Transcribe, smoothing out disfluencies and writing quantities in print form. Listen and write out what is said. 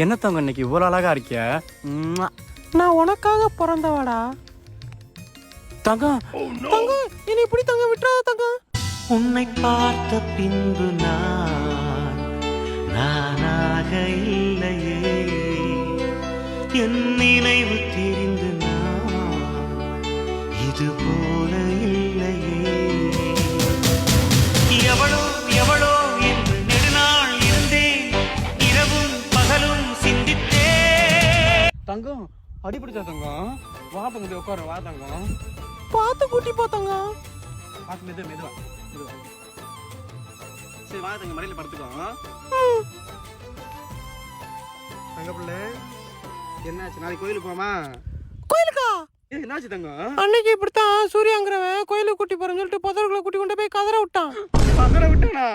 என்ன தங்கம் இன்னைக்கு இவ்வளோ அழகா இருக்கிய? நான் உனக்காக பிறந்தவாடா. தங்கம் தங்கம் என்னை இப்படி தங்கம் விட்டுறாத தங்கம். உன்னை பார்த்த பின்பு நானாக இல்லையே, என் நினைவு தெரிந்து இது போல இல்லையே. எவளோ எவளோ என்று நெடுநாள் இருந்தேன், இரவும் பகலும் சிந்தித்தே. தங்கம் அடிப்பிடிச்சா தங்கம்? வா தங்க உட்காரு, வா தங்கம். பார்த்து கூட்டி போ தங்கம். பார்த்து மெதுவா. சரி வா தங்க, மடியில படுத்துக்கோ. தங்க பிள்ளை என்னாச்சு? நாளைக்கு கோயிலுக்கு போமா? கோயிலுக்கா? என்னாச்சு தங்கம்? அன்னைக்கு இப்படித்தான் சூர்யாங்கிறவன் கோயிலுக்கு கூட்டி போறேன்னு சொல்லிட்டு புதர்களை கூட்டி கொண்டு போய் கதற விட்டான். விட்டானா?